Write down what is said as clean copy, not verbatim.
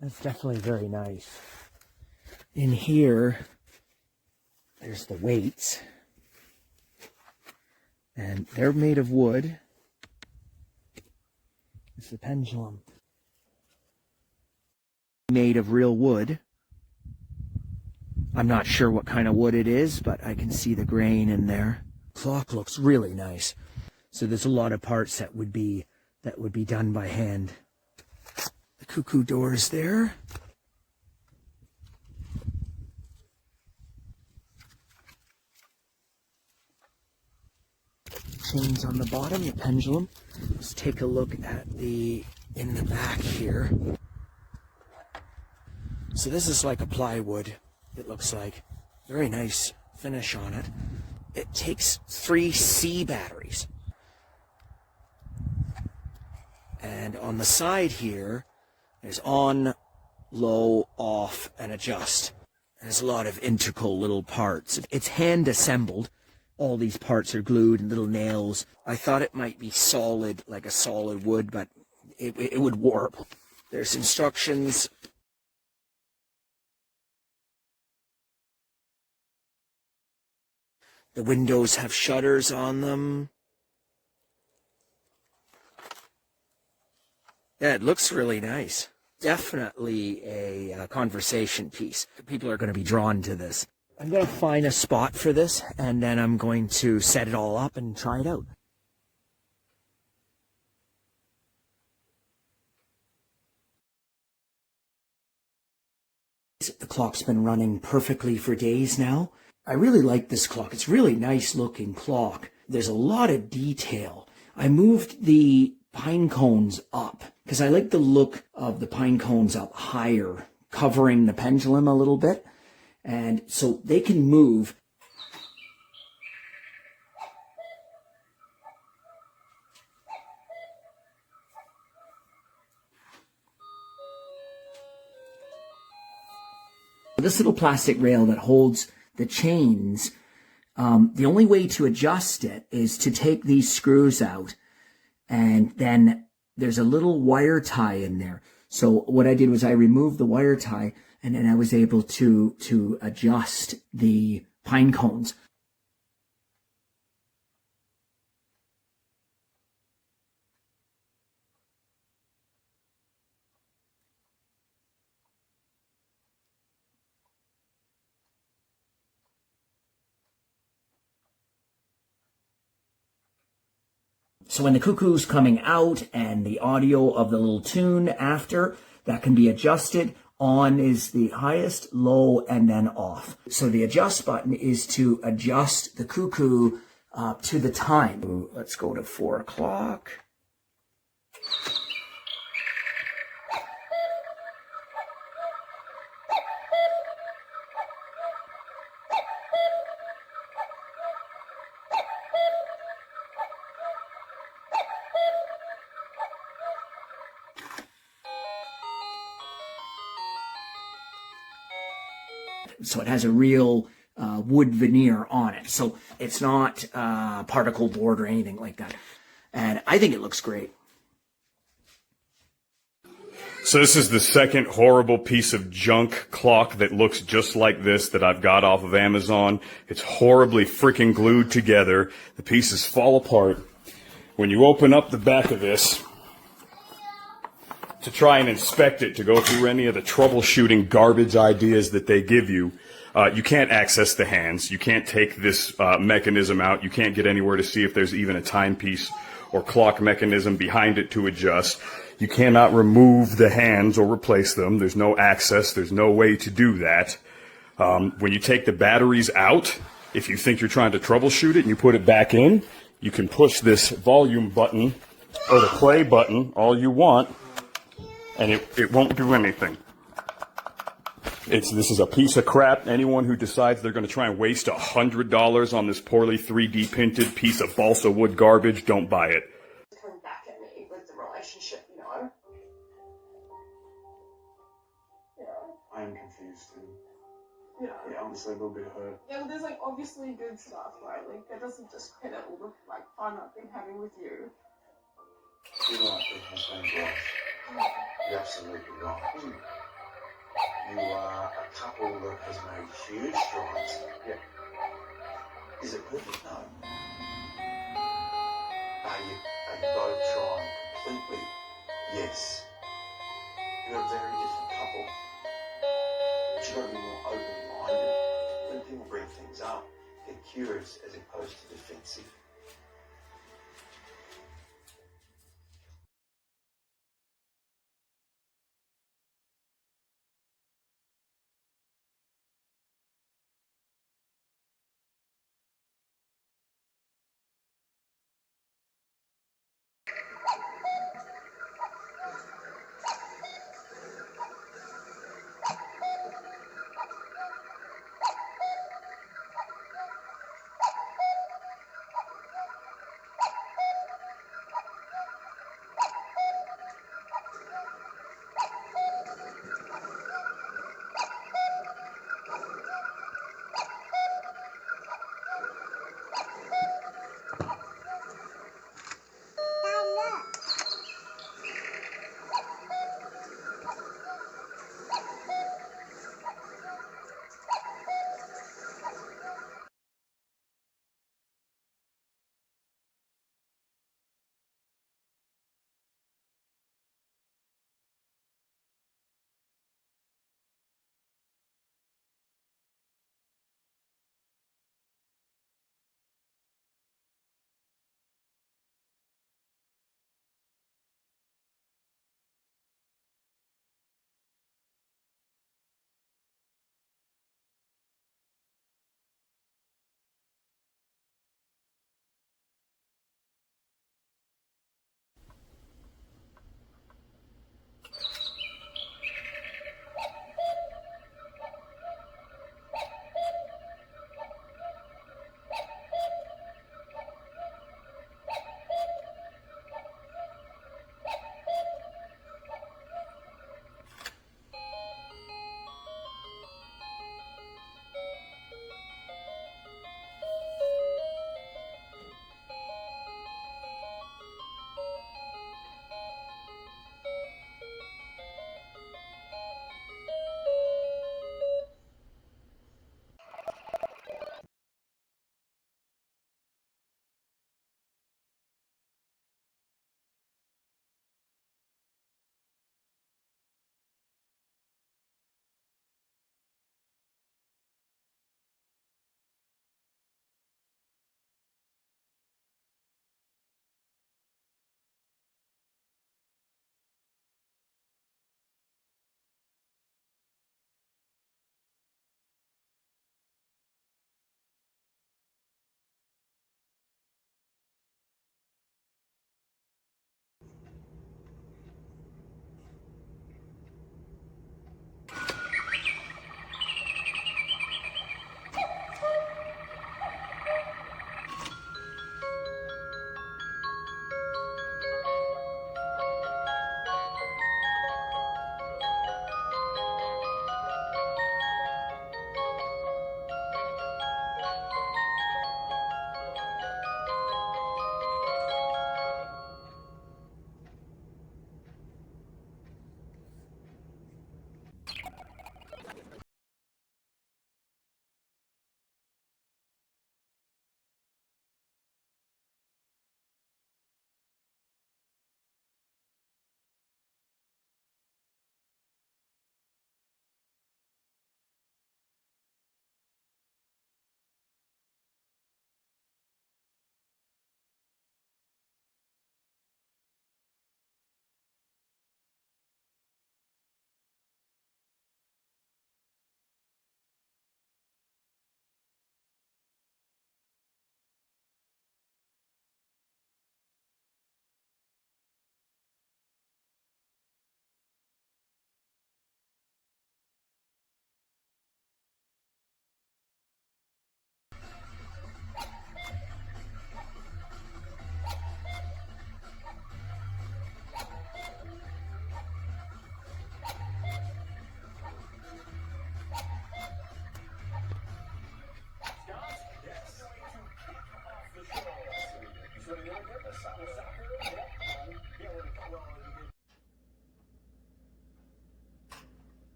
That's definitely very nice. In here, there's the weights. And they're made of wood. It's the pendulum. Made of real wood. I'm not sure what kind of wood it is, but I can see the grain in there. Clock looks really nice. So there's a lot of parts that would be done by hand. The Cuckoo doors there. Chains on the bottom, the pendulum. Let's take a look at in the back here. So this is like a plywood, it looks like. Very nice finish on it. It takes 3 C batteries. And on the side here, there's on, low, off, and adjust. There's a lot of integral little parts. It's hand assembled. All these parts are glued and little nails. I thought it might be solid, like a solid wood, but it would warp. There's instructions. The windows have shutters on them. Yeah, it looks really nice. Definitely a conversation piece. People are going to be drawn to this. I'm going to find a spot for this, and then I'm going to set it all up and try it out. The clock's been running perfectly for days now. I really like this clock. It's a really nice looking clock. There's a lot of detail. I moved the pine cones up because I like the look of the pine cones up higher, covering the pendulum a little bit. And so they can move. This little plastic rail that holds the chains, the only way to adjust it is to take these screws out, and then there's a little wire tie in there. So what I did was I removed the wire tie, and then I was able to adjust the pine cones. So when the Cuckoo's coming out and the audio of the little tune after, that can be adjusted. On is the highest, low, and then off. So the adjust button is to adjust the Cuckoo to the time. Let's go to 4 o'clock. So it has a real wood veneer on it. So it's not particle board or anything like that. And I think it looks great. So this is the second horrible piece of junk clock that looks just like this that I've got off of Amazon. It's horribly freaking glued together. The pieces fall apart. When you open up the back of this to try and inspect it, to go through any of the troubleshooting garbage ideas that they give you, you can't access the hands. You can't take this mechanism out. You can't get anywhere to see if there's even a timepiece or clock mechanism behind it to adjust. You cannot remove the hands or replace them. There's no access. There's no way to do that. When you take the batteries out, if you think you're trying to troubleshoot it and you put it back in, you can push this volume button or the play button all you want, and it won't do anything. This is a piece of crap. Anyone who decides they're going to try and waste $100 on this poorly 3D printed piece of balsa wood garbage, don't buy it. Coming back at me with the relationship, you know. I am confused too. Yeah, Honestly, a little bit hurt. yeah, but there's like obviously good stuff, right? Like that doesn't discredit all the like fun I've been having with you. You're right, it has been rough. You're absolutely right. You are a couple that has made huge strides. Yeah. Is it perfect? No. Are you both trying completely? Yes. You're a very different couple. But you've got to be more open-minded. When people bring things up, get curious as opposed to defensive.